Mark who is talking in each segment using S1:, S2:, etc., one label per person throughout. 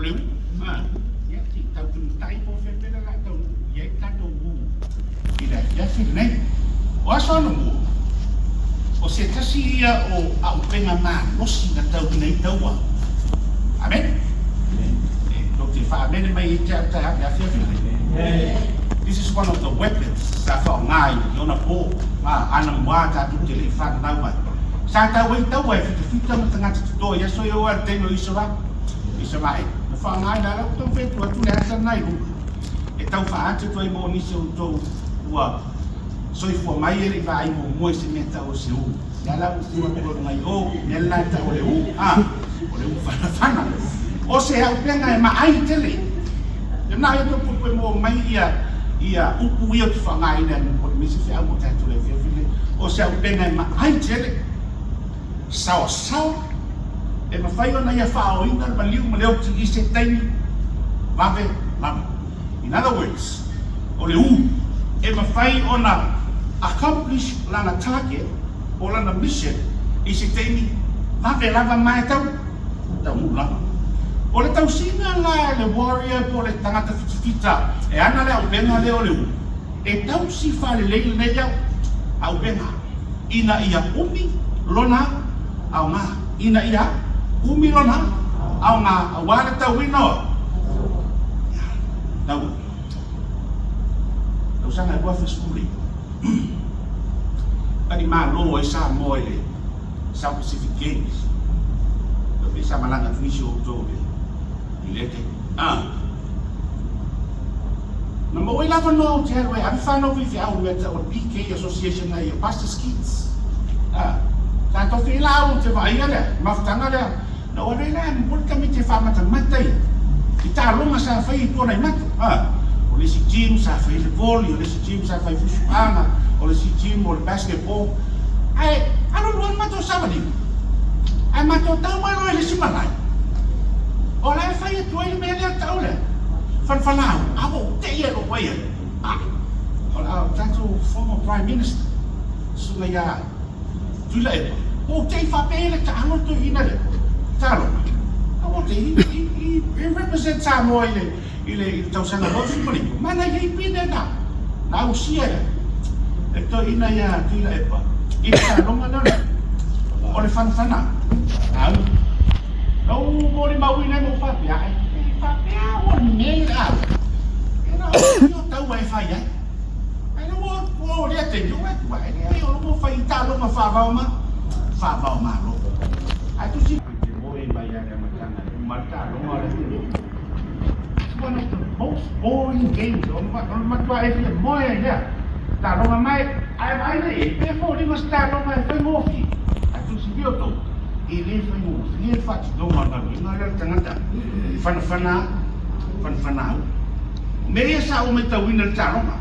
S1: liu ya ti tau tu tai po fe pe la tau ye ka to bu ila ya fi nei o aso no mu o se tasi ia o au penga ma nosi na tau nei tau wa amen do te fa mene mai ta ya fi this is one of the weapons sa fa ngai yona po ana wa ta tu te le fa na wa sa ta wei tau wa fi ta ma tanga to ya so yo wa te no iso mai na fa ngai na to pe tu le sa nai lu e tau fa ate to mo ni so to wa so i mai ele vai mo se meta o se u ya la u ko ngai o nella ta o le u fa o se au penga e ma ai tele e na yo to mo mai ia upu ia te whangai nea mo te misi whiau mo tātou le whiawhine o se au penga ma ai tere sawa e ma whai ona ia whao inga ma liu ma leo ti i se taimi mawe mama in other words o le u e ma whai ona accomplish lana target o lana mission i se taimi mawe lava mai tau lava o le tau singa la le warrior po le tangata fitafita e ana le au benga le o le u e tau si whale leile ne iau au benga ina ia umi lona au ngā ina ia umi lona au ngā aware tau wino tau sanga e bua fiskuli pari maa lo e sa moe le South Pacific Games pe sa malanga finisi o tobe ilete number one lava no tell way I'm fan of if you out with the PK association na your pastors kids ta to fi lao te vai ale mafutaga le na ora le mo kami te fa mata matai ita longa sa fai ko nai mata o le si gym sa fai le volley o le si gym sa fai fusuanga o le si gym o le basketball ai alo lo mato sabali ai mato tau mai lo le si malai o la fai tu ele me le taule fan abo te ia lo vai o la tanto former prime minister sunga ya tula e o te fa pele ta ano to ina le talo o te i represent Samoan ile tau sanga lo fi poli mana ye pina na usia e to ina ya tula e pa ita longa no o le fan no mo le mawina mo fa pia o nei a era o tau vai fai ai no o le te jo vai ai o mo fai ta lo ma fa va ma lo ai tu si mo e vai ya ma lo ma le one of the most boring games on ma vai e mo e ya ta lo ma mai ai nei pe fo di ma sta lo mai fai mo fi ai tu si io to ele foi mo ele faz do ma na le tangata fana me esa o meta winner taroma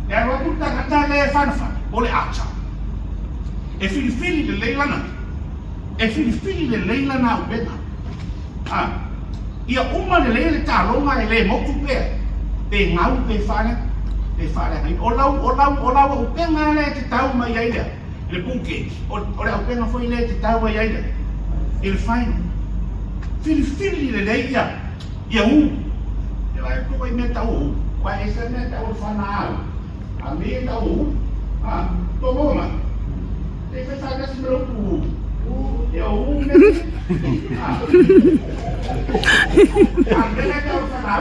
S1: e ro tu tangata le fana ole acha e fili le leilana o bena ia uma le taroma e le mo tu pe ngau pe fana ai o lau o penga le te tau mai ai le bunke o le o penga foi le te tau mai ai il fine fili le ia e vai ko vai meta o vai essa meta o fana a meta o to moma te faz essa grupo eu a meta o fana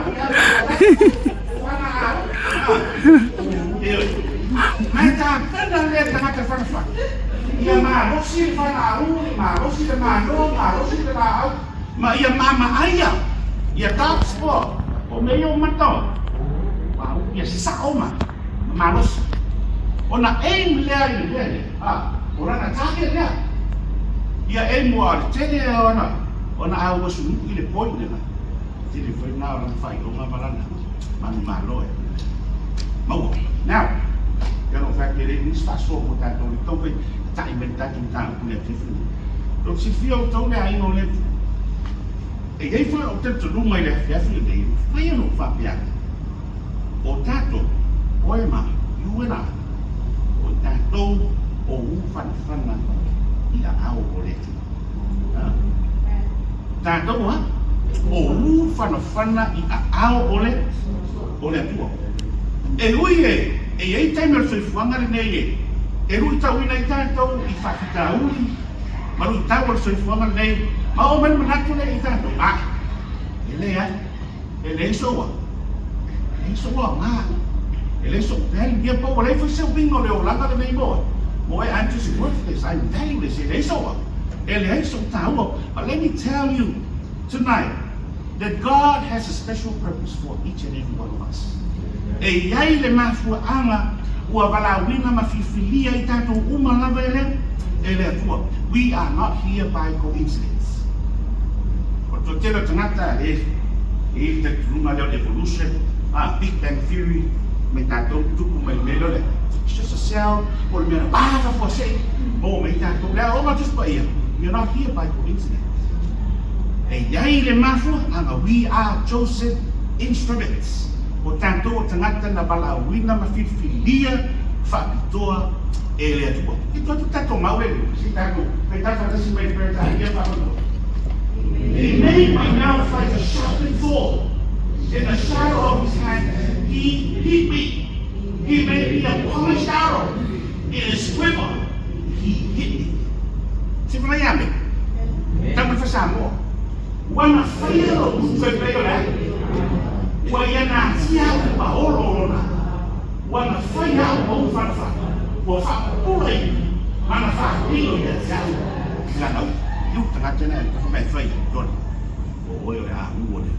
S1: meta pena le tangata fana ia rosi fana rosi de rosi de ma ia mama aya ia top sport o meio mato wow ia sa oma malos ona aim le ora na target le ia aim wa tele ona au su ile point le tele foi na ora fai o malana malo mau now eu não vai querer nem espaço por tanto então vai tá inventando um tanto coletivo donc se fio então né aí não lembro e aí foi o tempo do mais da festa dele mas eu não faço piada o tato o ema e o ena o tato o fan e a ao coletivo tato o lu whanawhana I a ao ole atua. E lui e ei taime o soifuanga le nei e lui tau ina I tātou I whakita uli, ma lui tau o soifuanga le nei, ma o menu manatu le I tātou. E le soa ngā, e le so tali mia po o le fwese wingo le o langa le nei moa. Boy, I'm just worthless, I'm valueless, e le soa. E le so tau, but let me tell you tonight that God has a special purpose for each and every one of us. E iai le mafuanga ua walawina mafifilia I tātou umalava e le atua. We are not here by coincidence. O to tera tangata e te turunga leo evolution, Big Bang Theory, me tātou tuku me melo le. It's just a cell, or me bāwha for say, me tātou leo, o ma just pa ia. You're not here by coincidence. E iai le mafuanga, we are chosen instruments. O tātou tangata na walawina mafifilia whapitoa e le atua. Ki tōtu tātou maure, si tātou, me tātou nasi mai pērtā, ia whapitoa. He made my mouth like a sharpened sword. In the shadow of his hand, he hid me. He made me a polished arrow. In his quiver, he hid me. Si whanaiame, tamu whasamoa. Wana whaia o uwhai peo la. Waiana tia upa olo. Wana whaia upa uwhanwha. Wa whapulei. Mana whapilo ia tia. Ganau. Iu tangata na ka mai fai don o le a u le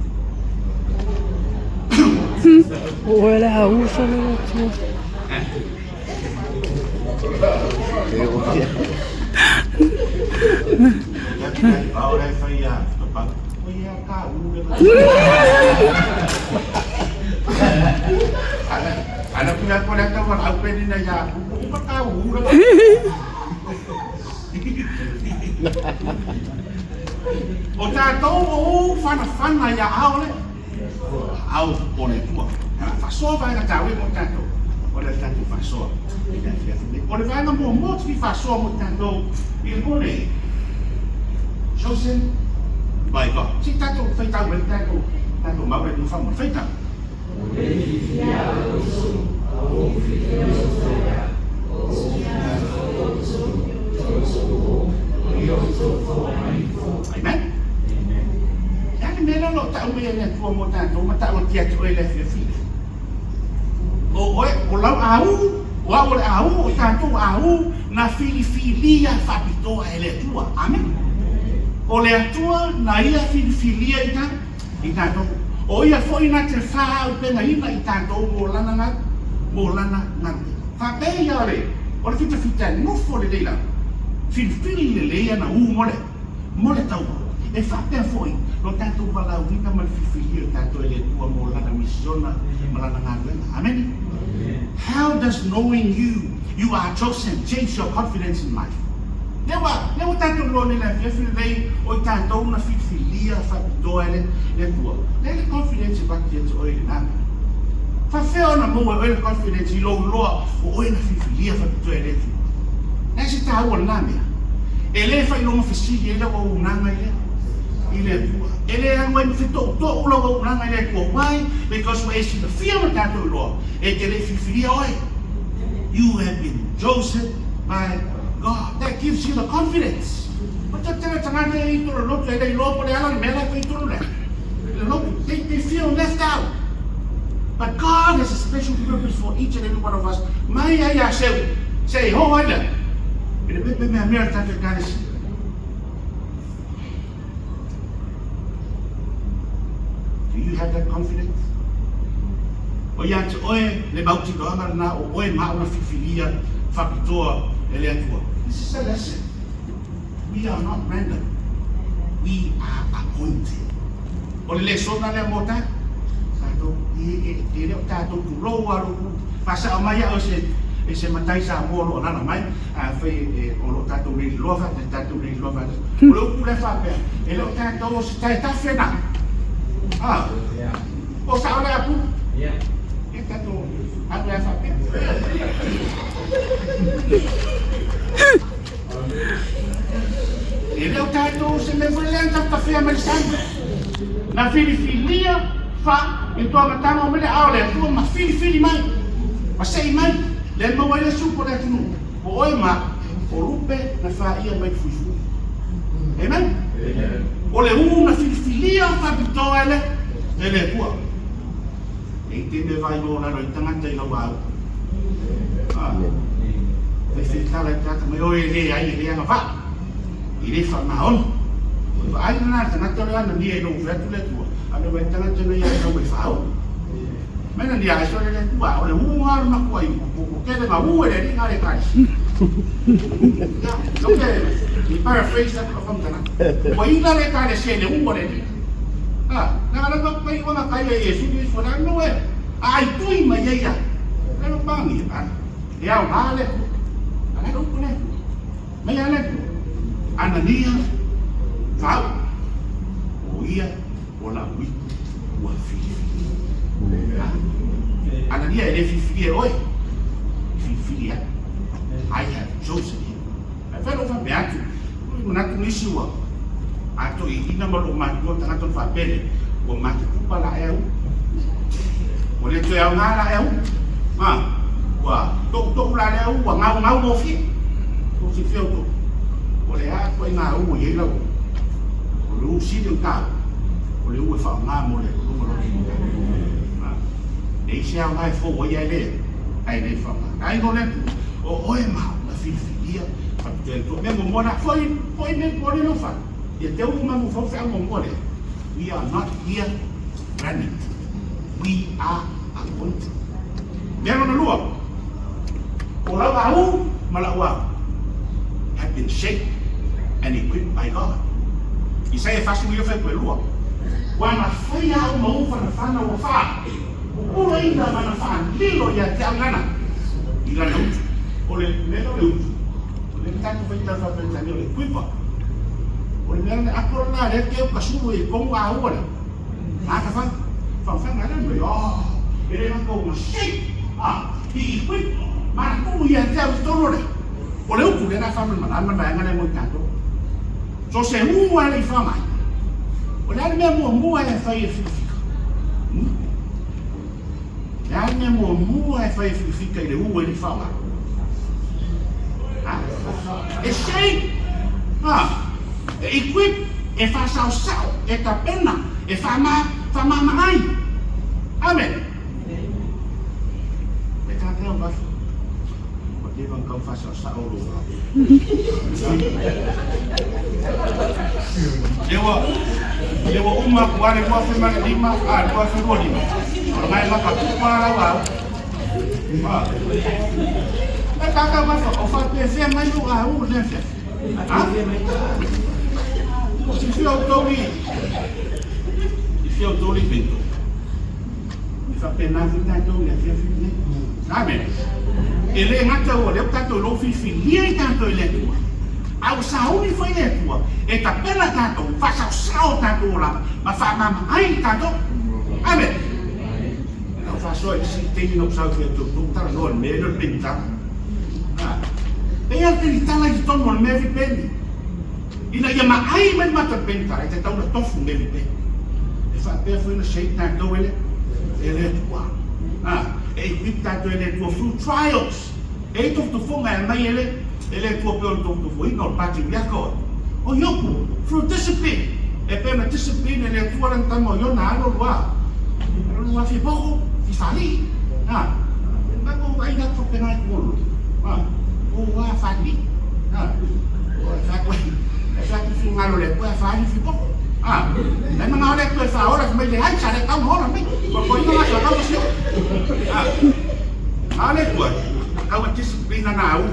S1: o le a u so le tu ya o le fai ya pa o ya ka u le ana pula pula ta wa au pe ni na ya u pa ka u le o tātou o whanawhana ia ao le ao o le tua whasoa vaenga tāwe mo tātou o le tātou whasoa o le vaenga mo moti whasoa mo tātou I le mone chosen by God si tātou whaitau le tātou maure tu whamu whaitau Amen. Yani mera lo tau me le tua mo tanto ma tau tia tu ele fi. O lau au, o le au, o tanto au na filia fapito ele tua. Amen. O le tua na ia filia I tanto. O ia foi na te fa o pena ina I tanto mo lana na. Fa pe ia le. O le fita no fo le leila. Fili le leia na mole tau e whapea foi no tātou walauina ma whiwhiri o tātou ele tua mo lana misiona ma lana ngāruenga. Amen? How does knowing you are chosen change your confidence in life? Lewa tātou lone la whiwhiri rei o tātou na whiwhiria whapitoa ele tua. Le confidence I baki atu o ele nāme. Whawhea na mo e ele confidence I loa o oe na whiwhiria whapitoa ele tua. Nasi tā ua nāmea. E le whai longa whisiri e lau au nanga I le atua. E le angwa I mwhito tō ula au nanga I le atua. Why? Because we esi na whia ma tātou loa. E te le whiwhiria oe. You have been chosen by God. That gives you the confidence. Mata tera tangata e itoro lotu e lei lopo le ala mela ko itoro le. They feel left out. But God has a special purpose for each and every one of us. Mai ai a say, ho aila. Do you have that confidence? O ia te oe le bauti ko amara na o oe mauna whiwhiria whapitoa e le atua. This is a lesson. We are not random. We are appointed. O le sona le mota. Tātou e leo tātou tu roa roa. Pasa o mai o se matai sa molo nana mai a fe o lo tato ri lova o lo pure fa pe e lo tato se ta fena o sa ora pu e tato a fa pe e lo tato se me volenta ta fe americano na filifilia fa e toa matama o mele ao le tua ma filifili mai ma sei mai le ma wale supo le tunu o oi ma o rupe na fa ia mai fuifu amen o le na filifilia fa pitoa ele tua e tende vai no na no tangata i lau e se tala tata mai o ele ai le anga fa i le fa maon ai na tangata le ana ni e no vetu le tua ana vai tangata le ia no me fao mena dia ai sole le tua o le har ma kuai ko kele ma ele ni ngare kai ya okay i paraphrase that from tana o ina le kai se le le ni na pai ona kai e Yesu ni so na no e ai tui mai ia no pangi ya vale ana no kone mai ale anania fau o ia o la wi o fi anania ele fi oi fi I have chosen him I felt over beatu na tunisiwa ato i ina malo mato tanga to fa pele o mate kupa la eu o le to ya ngala eu wa to la eu wa ngau mo fi to si feo to o le a ko nga u ye la o lu si de ka o le u fa nga mo le lu mo lo e sia mai fo o ye le ai le fa ai no le o e ma la filia fa to me mo na foi me por no fa e te o ma mo fa fa mo mo le we are not here running we are appointed Nero na lua o la au malawa have been shaped and equipped by God. Isaia fasi mo fe lua wa na foi au mo fa na fa na o fa o ainda mana fa lilo ya te angana ila no o le meno le tanto foi ta fa pensando le equipa o le meno akora na le ke o kasuru e como a ora ata fa ngana no yo ele na ko ma shape he equip ma ko ya te o toro o le uku le na fa ma na ngana mo tanto so se ale fa mai o le mo ale fa e fica le mo ale fa e fica ele ele fa mai e shape equip e fa sao e tapena e fa mai amen e ka teo ba o te van ka fa sao lo lewa uma kuane kwa fe ma lima kwa fe ro lima mai ma ka kwa la wa Kaka ba o fa pe fe mai no a u le fe si fi autori Minto mi fa pena vita to le fe fi amen ele ngata o le tanto lo fi li tanto ele tua au sa uni foi le tua e ta pena tanto fa sa tanto la ma fa ma ai tanto amen não fa so si tem no sa fe to ta no me no pinta e altri tala di tono me vi pendi ina ia ma ai men mata penta e te tau na tofu me vi pendi e fa pe foi no shape tanto ele tua e equip tanto ele tua through trials e to fonga mai ele tua pe to foi no pati via ko o yoku through discipline e pe na discipline ele tua ran tamo yo na lo wa fi poco fi fali ma ko ai na to pena ko o wa fali o fa fi ngalo le ko fali fi poco le mana ole ko fa ora me le hai sare ka mo me ko ina ma sa ka mo ale ko ka wa disciplina na au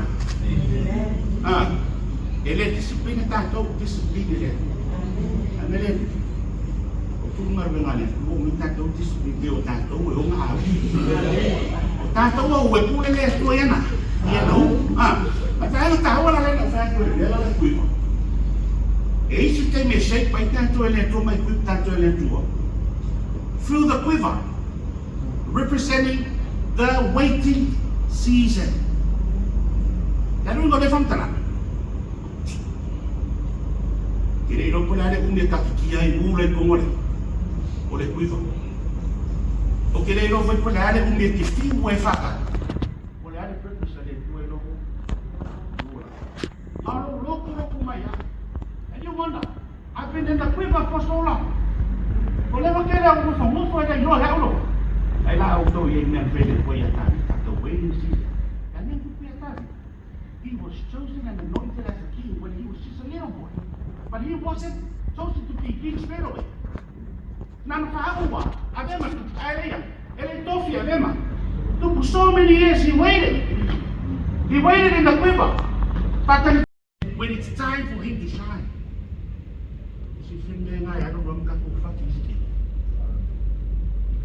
S1: ele disciplina tanto disciplina ele amele o tu ma me ngale o mi tanto disciplina o tanto o nga au o tanto o we pu le to yana ya no ma ta ta ora le na fa ko le la ku e isso tem me shape by tanto ele to my equip tanto ele to through the quiver representing the waiting season ya no go de famtana kire no pula le un de takikia i ule ko mole o le kuiva. O ke le no foi po le ale o me te fiu e whaka. O le ale purpose le tue loko. Alo loko mai a. And you wonder, I've been in the quiver for so long. O le wakere au kusa muso e kai no le aulo. Ai la au tau i mea vele koe a tani, tato waiting season. And then kupi a tani. He was chosen and anointed as a king when he was just a little boy. But he wasn't chosen to be king straight away. Nana whaaua, avema tu aelea, ele tofi avema. For so many years he waited. He waited in the quiver. But then, when it's time for him to shine, you see, I don't know what because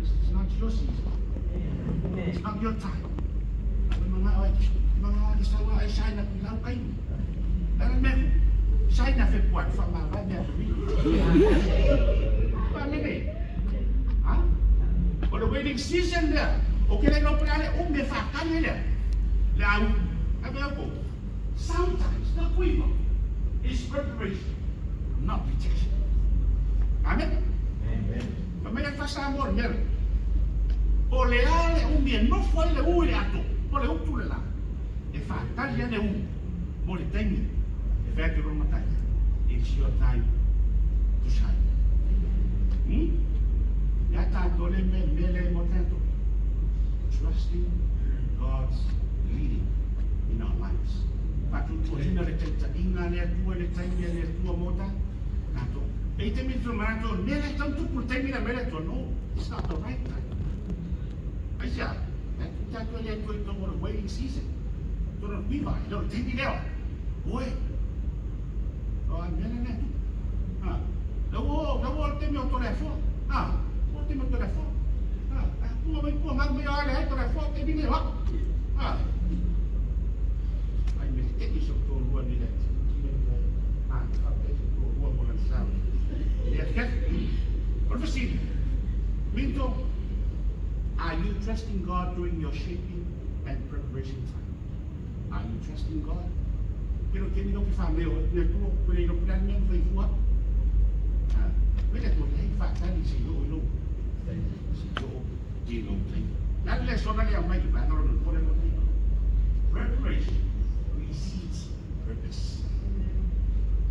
S1: it's not your season. It's not your time. Mga isawa ay shine na pilaw kayo. Dahil meron, shine na february, famara niya rin. Paano eh? Ha? For the waiting season there, okay na ikaw pinali, may fakan nila. Now, sabi ako, sometimes the quiver is preparation, not rejection. Amen? Amen. Mamaya fa Samoan meron. O leale no foi le ui ato, o le utu le la. E fa talia le u, mo le tengi, e fa que roma talia. It's your time to shine. Ya tanto le mele mo tanto. Trusting God's leading in our lives. Patu tu hina le tenta inga le tua le tengi le tua mota. Tanto. E te mi tromato nele tanto por tengi la mele to no. It's not the right time. Aisha, that's why you're going to go to waiting season. Don't be by, don't take it out. Boy. Oh, I'm getting it. Ah, the wall, take me to the phone. Ah, what take me to the phone? Ah, I'm not me all to the phone, take me up. Ah, I may take you some to one minute. Ah, I'll take you to one more sound. Yes, yes. What was it? Minto. Are you trusting God during your shaping and preparation time? Are you trusting God? Pero kini no family o ne tu pele no plan men foi fuat. Ah, vele tu dai fa tani si no. Si yo di no tai. Na le sona le mai ba no no pole no. Preparation precedes purpose.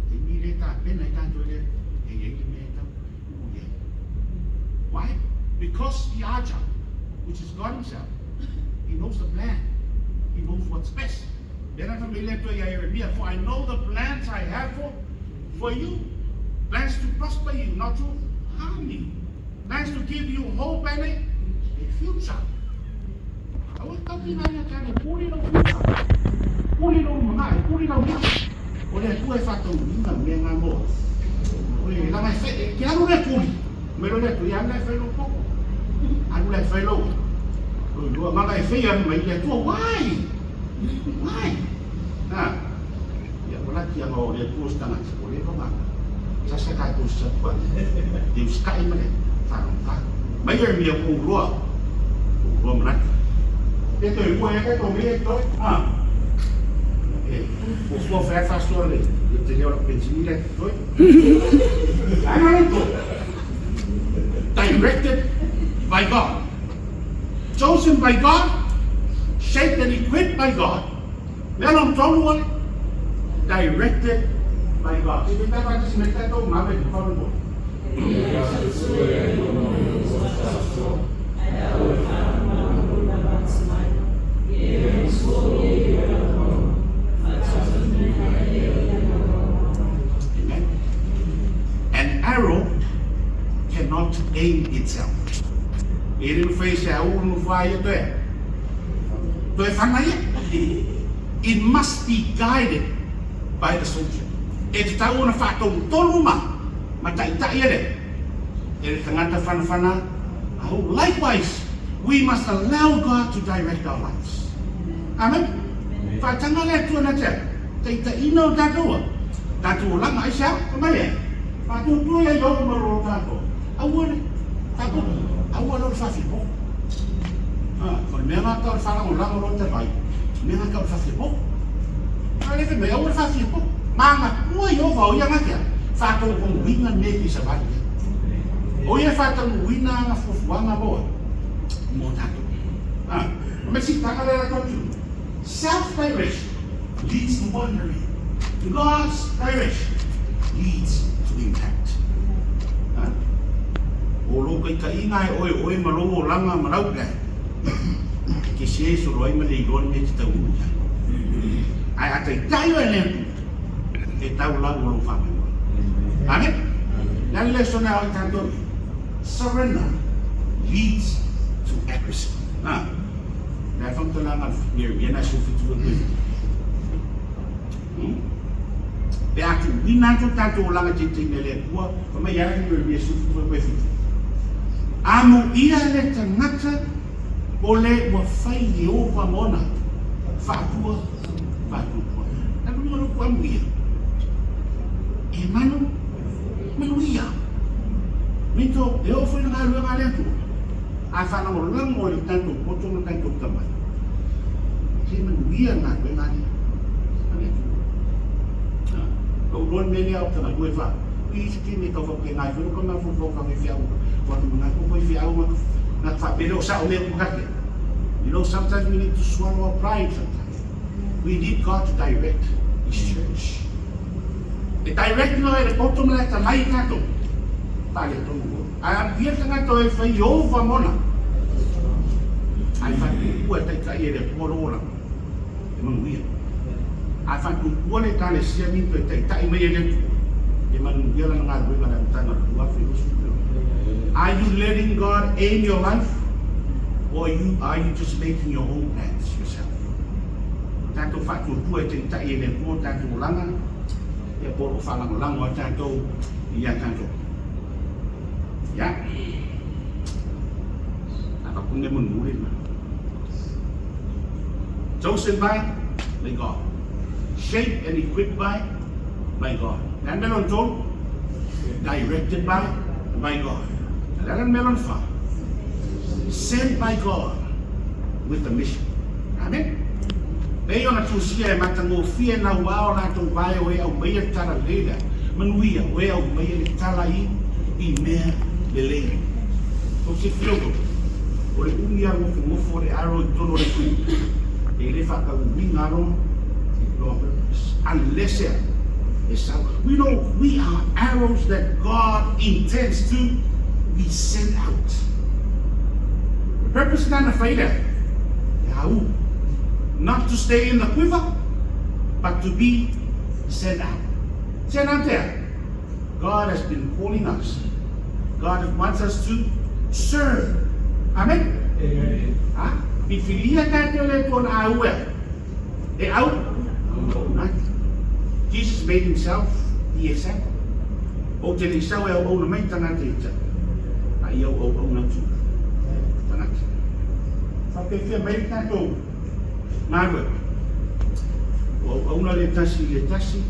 S1: Te mire ta pena tanto le e me ta. Why? Because the Aja, which is God himself, he knows the plan. He knows what's best. For I know the plans I have for you. Plans to prosper you, not to harm you. Plans to give you hope and a future. I was talking about that. Puli no future. Puli no mga. Puli no future. Ole tu e fatto un nga mo. Ole la mai fe. Che hanno le puli. Me lo detto, io andai a fare un poco. Andai a fare lo. Ma vai feia mai le tu why? Why? Ah. Ya wala kia ngo le tu sta na ko le ko ma. Sa sa ka tu sa pa. Di sky mane. Fa no ka. Mai ye mi ko ro. Ro mna. E to i ko e ko mi to. Ah. O suo fer fa solo le. Io te le ho pensile to. Ah no. Directed by God. Chosen by God, shaped and equipped by God. Then on top one, directed by God. Si kita baca semester itu, apa itu kalau Amen. An arrow cannot aim itself. It must be guided by the soldier. It tahu na fato toluma mata ita yele. It tangata fana. Likewise, we must allow God to direct our lives. Amen. Fatangale tu na che. Ita ino dato. Dato lang Aisha, kemana? Fato tu ya yo mero dato. Awal tapo. Awal or fasipo. Kalau memang kau salah orang terbaik, memang kau fasipo. Kalau itu memang orang fasipo, mana kau yo bau yang aja. Satu pembingan neki sebalik. O ia whātangu wina ngā fufuanga moa. Mō tātou. Mesi tanga rera tōtu. Self-direction leads to wandering. God's direction leads to impact. O loka I ka inga e oe malongo langa marau kai. Ke se so roi ma le iron me te tau. Ai atai tayo e lempu. E tau lau o lo whamema. Amen? Nā leso nā o tātou. Surrender leads to accuracy. Nā whamtalanga mea nā sofitu o koe. Pe atu wina to tātou o langa te tine le kua. Pa mai ara ni mea sofitu o koe fitu. Amo ia le tangata o le ua whai i owa mona. Whātua. Nā lumaro kua muia. E manu ia. Minto, e ofo i ngā rua ngā leatu. A whanau lango i tanto poto na tanto tamai. Te manu ia ngā rua ngā leatu. Kau ruan mene au tana kue wha. I isi me kau whape ngā whiro ka ngā whape whape whiau. Watu ngā kukoi whiau ngā whapere o sa o mea kukake. You know, sometimes we need to swallow our pride sometimes. We need God to direct His church. E direct no e re poto mla e tamai kato. Tale tonu ko. A pia tanga to e whai ova mona. Ai whatu kua tai kai e re poro ora. E manuia. Ai whatu kua le tale sia minto e tai tai mai e rentu. E manuia la ngā rui ngā tanga kua whiro. Are you letting God aim your life? Or are you just making your own plans yourself? Tātou whatu tua e te tai e le kua tātou langa. E poro whalango lango a tātou I a tātou. Ya. Apa punge menuri na. Chosen by God. Shaped and equipped by God. Dan melon tol. Directed by God. Dan melon fa. Sent by God with a mission. Amen. Pei ona tusia e matango fia na wao na tō vai o e au meia tara leila. Manuia o e au meia le tala I mea le leila. O se fiogo. O le umi a ngofo le aro I tono le kui. E le whaka umi ngaro. Unless we know we are arrows that God intends to be sent out. The purpose is not a failure. Not to stay in the quiver, but to be sent out. Sent out there. God has been calling us. God wants us to serve. Amen? Bifilia tayo le kon awe. E out. Jesus made himself the example. O te lisawe au na mai tanga te ita. Ai au na tu. Tanga. Sape fia mai tato. Marwe. O una le tasi.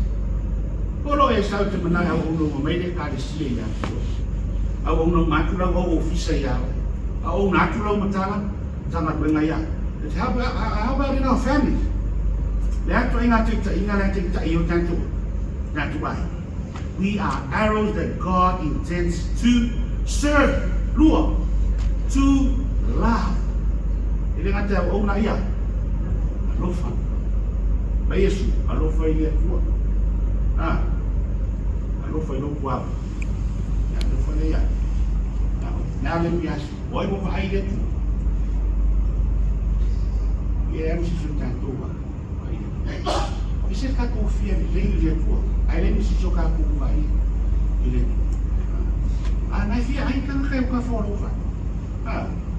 S1: Olo e sao te manai au uno mai le kāresia ia. Au uno mātura o ofisa ia. Au nātura o matala. Tanga benga ia. How about in our families? We are arrows that God intends to serve, lua, to love. Ele ngata o na ia. Alofa. Ba Yesu, alofa ile tua. Alofa ile tua. Ya alofa ile ya. Na le pias. Oi mo vai ile tu. Ye am si tanto ba. Ise ka confia le ile tua. Ai le si so ka ku vai ile. Na fia ai kan ka ka fora ova.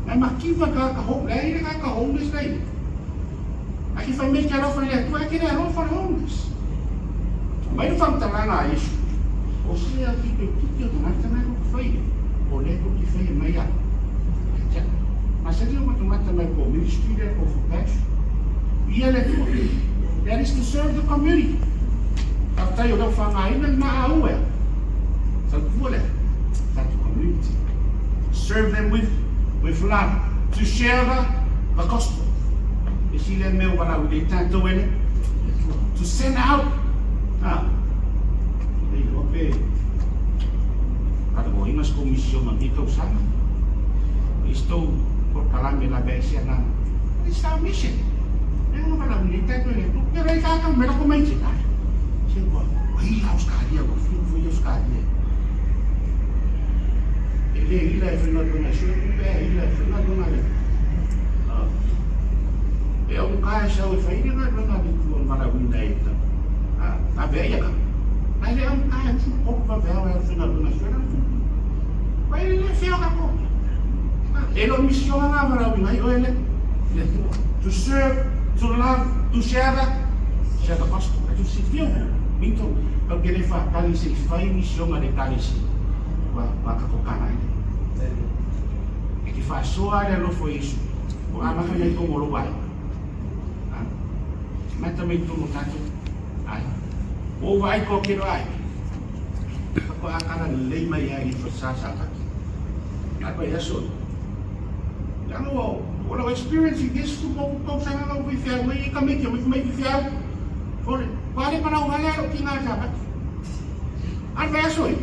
S1: Na makiva ka ho, le ka homeless nei. Aqui foi meio que ela foi tua, aqui não foi homeless. Mas não vamos falar lá isso. Ou seja, que eu não também não foi. O leco que foi meia. Mas se eu tomar também com ministry of compassion. E ela that is to serve the community. After you don't find ainda na rua. Sabe por quê? That community. Serve them with love. To share the gospel. E se ele meu para o tanto ele to send out. Para mo ingas komisyon ng ikaw sana. Isto por kalami la besia na. It's our mission. Yang mga lamita ito ito. Pero ikaw meron ko may sila. Siya ko, hilaw sa kanya, fuyo sa kanya. Ila frenado na siya, ila frenado na rin. Ang kaya siya, hindi nga na dito ang marawin na ito. Nabeya ka. Ay, ang kaya siya, kung pabeya, frenado na siya. Ay, siya ka ko. Elon misyon nga marawin ay, to serve, to love, to share that. Siya ka pasto. At yung sityo, Minto, pag kinifa, kalisi, fay misyon nga ni kalisi. Makakukana ito. Ikifasoa na lo fo isu. Kung ama ka na itong ulubay. Mata may tumutato. Ay. Uwa ay ko kiro ay. Ako akala nilay mayari sa sasakat. Ako ay asun. Yang mo, wala ko experience in this kung saan nga ako bifiyal. May ikamit yun, may bifiyal. Wala pa na uhalaro kinasabat. Ano ba asun?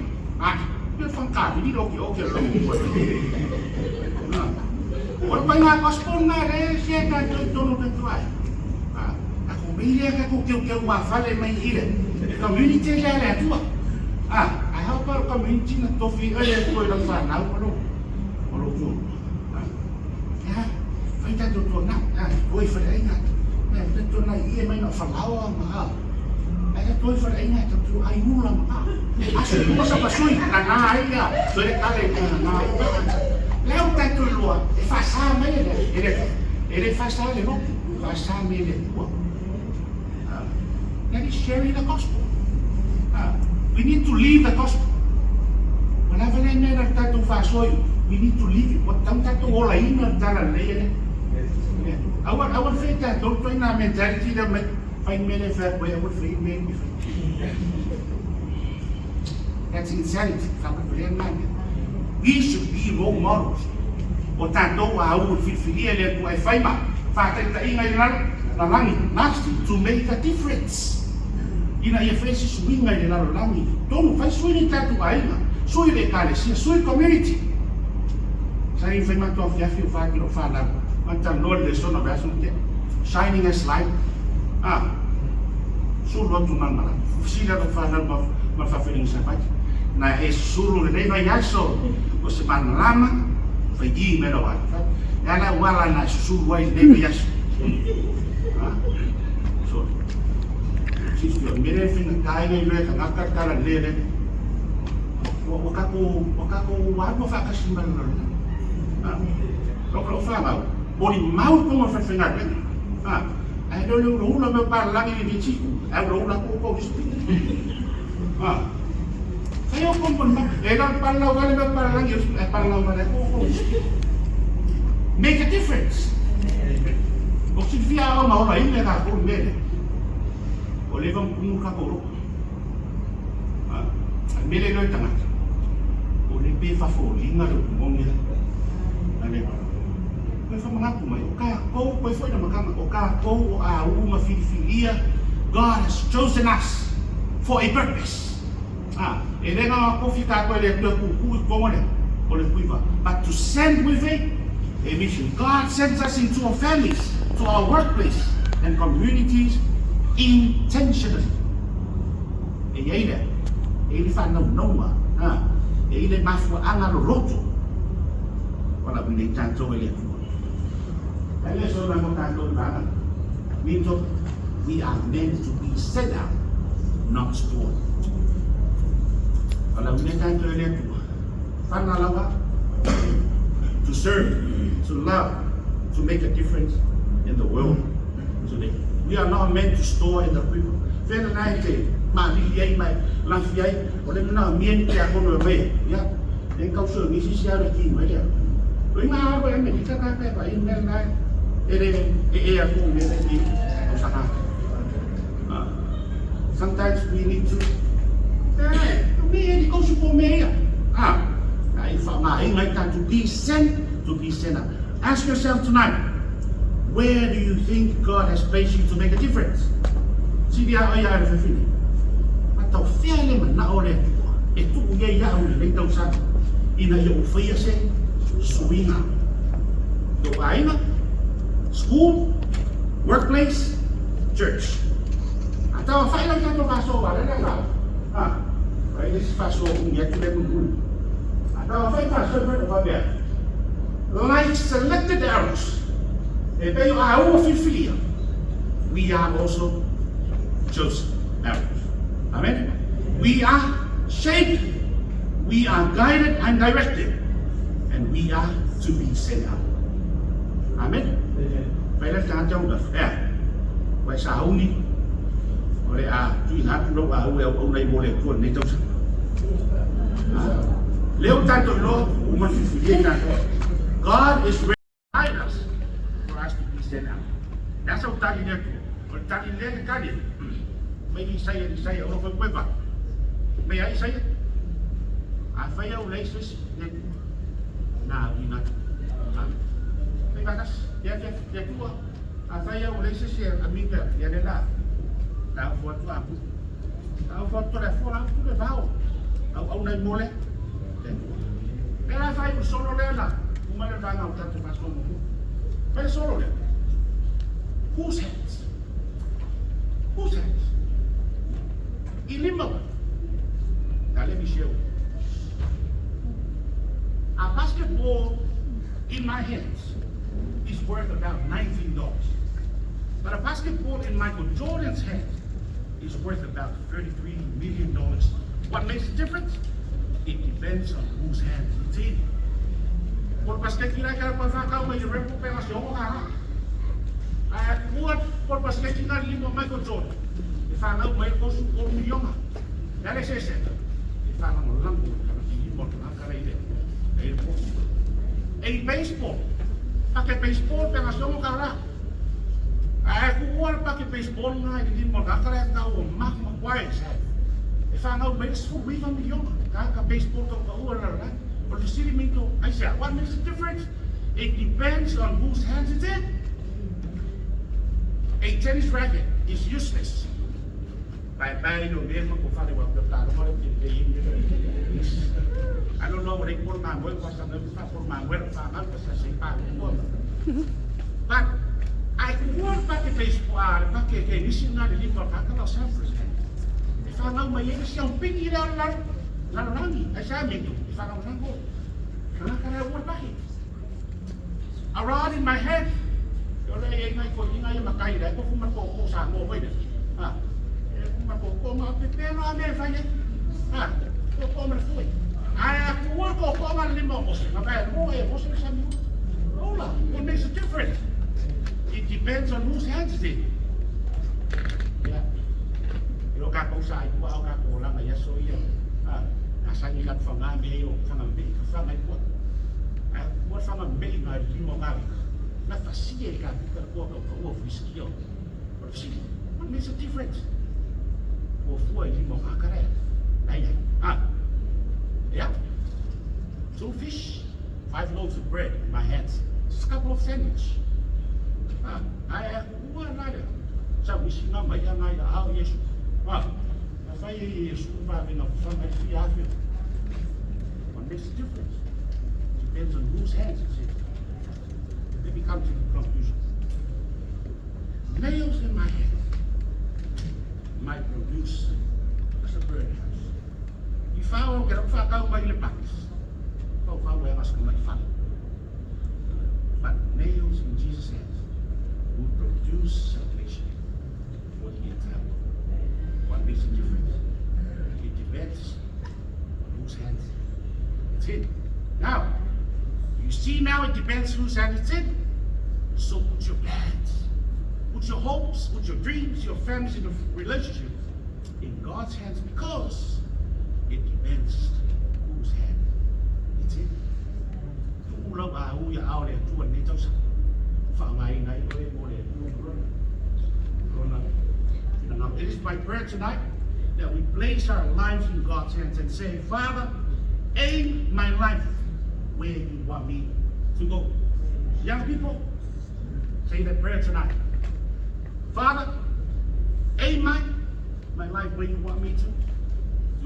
S1: Fan kami, hindi okay lang. Wala pa nga paspon na rin siya na tulog ng tuway. Ako bilihan ka kung kiyo mafal ay may ilan. Community niya na ito. Ayaw pa community na tofi ay ito lang sana. Wala yun. Ay tatuto na. Uy, falay nga. Ito na iya may nafalawa ang mahal. Ay ito falay nga. Ito ay mulang mahal. Asal mo sa pasoy, nanay niya. Sulit kali na nanay. Leo tayo luwa, fasama yun. Ele fasama yun. Fasama yun. That is sharing the gospel. We need to live the gospel. Wala ba na yung nagtatong fasoy? We need to live it. What ang tatong wala yun nagtaran na yun. Our faith that, don't try na mentality na find me in fact way, our faith may be faith. That's insanity. We should be role models. O tanto au filia le ku ai faima. Fa ta inga na langi nasty to make a difference. Ina ia fresi swinga le na langi. Tonu fai swini tatu ainga. Sui le kale sia sui community. Sai faima to fia fio fa kilo fa na. Manta no le sona basu te. Shining as light. Su lo tu mama. Sila do fa na ma fa feeling sabat. Na suru le vai aso o se panorama foi di melawan ela wala na suru vai le vai aso so si mire fin kai le le ka kala le o kako wa mo fa ka simba lo fa ma boli mau como fa fina ai do lo me parla ni dici ai lo la ko Saya kumpul na, elang palaw ka lang parang yung palaw ka lang. Make a difference. Kung siya ako mahulayin, may kakul mele. O lebang kumukakuro. Ang mele no tangat. O lebe fafoli nga rin mong nila. May fa mga kumay. O kako, may fa na makama. O kako, o awu, mafilifilia. God has chosen us for a purpose. Ele não ficar com ele como ele, but to send with a mission. God sends us into our families, to our workplace and communities intentionally. Ele faz não, ele mafu angaroto. Para bili tanto ele. Ele só não tanto nada. Minto, we are meant to be sent out, not stored. Kalau kita tanto ele tu, panalawa, to serve, to love, to make a difference in the world. So we are not meant to store in the people. Fena naite, maliliay mai, lafiay, oleh mana mien kia kono mai, ya. Engkau suruh misi siapa lagi mai dia. Lima apa yang kita kata apa ini nai, aku ini usaha. Sometimes we need to. Kau support me. To be sent out. Ask yourself tonight, where do you think God has placed you to make a difference? See the ayah of the fini. Atau fiale man na oleh. e tu ye ya o le tau sa ina yo fia se swinga do aina school workplace church ata fa ila ka to kaso wala na ha ai this faso ya tu le mu ata fa faso fa be like selected arrows e pe yo a o filia we are also chosen arrows. Amen. We are shaped, we are guided and directed, and we are to be sent out. Amen. Vậy là ta trong được vậy sao ông đi ở đây truy hát đâu ông này mua để tuần nên trong sự nếu ta tội lỗi mà phải God is ready us for us to be sent out. That's how ta đi được. Còn ta đi lên cái gì mấy đi say ở đâu quay vào mấy ấy say phải đâu lấy suy nào đi nói mấy bạn ya tua phải đâu lấy suy amiga ya đây là đào phật tu aku đào phật tu là phật tu là bao ông này mua lấy cái này phải solo lên là mà nó đang ngồi trong cái solo phải solo lên whose hands whose hands Now let me show you. A basketball in my hands is worth about $19. But a basketball in Michael Jordan's hands is worth about $33 million. What makes the difference? It depends on whose hands it's in. Por basket kira kaya pagkakaw may repo pa mas yung ha. Por basket kira limo Michael Jordan. Faamalosi mai ko su ko miliona. Dale sese. Faamalosi lang ko kasi mo na karaide. Baseball. Pakai baseball pero so mo kara. Kuwal pakai baseball nga hindi mo na kara tao mak makwais. Faamalosi mai su ko miliona. Ka baseball to ka uwal na. Or the city Minto. I said, what makes the difference? It depends on whose hands it's in. A tennis racket is useless. I don't know what they call my work was for my work but I want back at baseball back at this not a little back at Los Angeles. If I know my English young piggy down Langi, I said Minto, if I don't go. Can I work back here? Around in my head, you're like I go in I am a guy that go from a coco Samoan way. Kung mapipeno kami fanya kung malfuy kuha ko malimo ko sa mo mo sa mo wala it makes a difference. It depends on whose hands it's in. Yo ka ko sa ko ka ko lang ay so iyo asa ni kat fanga meyo fanga me fanga ko mo fanga me na limo ngawi na fasiye ka ko ko fiskio what makes a difference? Yeah. 2 fish, 5 loaves of bread in my hands. Just a couple of sandwich. I have one night. So we see not my young night. How yes. If I survive enough, somebody ask me. What makes a difference? Depends on whose hands it's in. Let me come to the conclusion. Nails in my hand might produce as a birdhouse. If I won't get up for a by the practice, how will I ask my father? But nails in Jesus' hands would produce salvation for the entire world. What makes a difference? It depends on whose hands it's in. Now, you see now it depends whose hand it's in. So put your plans, put your hopes, put your dreams, your families in a relationship in God's hands because it depends whose hand it's in. It is my prayer tonight that we place our lives in God's hands and say, Father, aim my life where you want me to go. Young people, say that prayer tonight. Father, aim my life where you want me to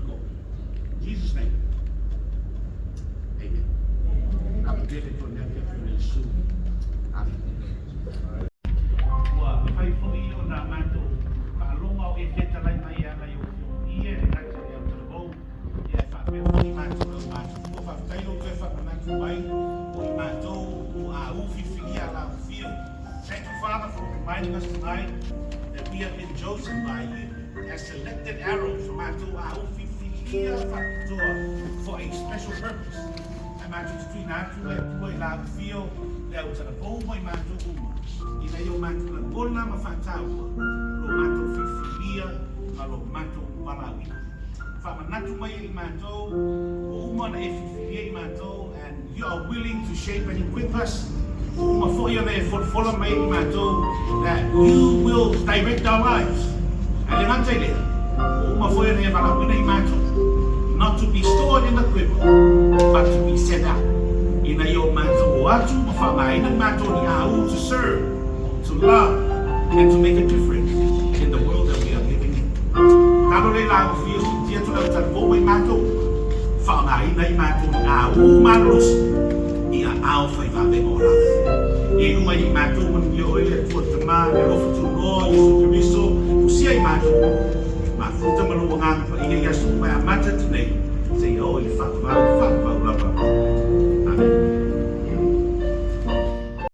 S1: go. Jesus' name. Amen. Have a good day for them very soon. Amen. Well, if I put you on that mantle, I long out if you like my yeah, that's the boat. Yeah, if I feel funny mantle, if I fail, if I mantle, or mantle, or I will feel. Thank you, Father, for reminding us tonight that we have been chosen by you as selected arrows for a special purpose. And mantle street natural and boy love feel that was a bowl by mantle uma. In a yo mantle and bola mafutaga, lo mantle fifilia, alo mantle malawi. Faamalosi mai mantle, uma na fifilia mantle, and you are willing to shape and equip us. That you will direct our lives. Not to be stored in the quiver, but to be sent out. To serve, to love, and to make a difference in the world that we are living in. Alpha e vai ora. E uma imagem quando eu olho for tomar o futuro isso Cristo o se imagem mas futuro não há e é só para matar nem sei oh ele faz vai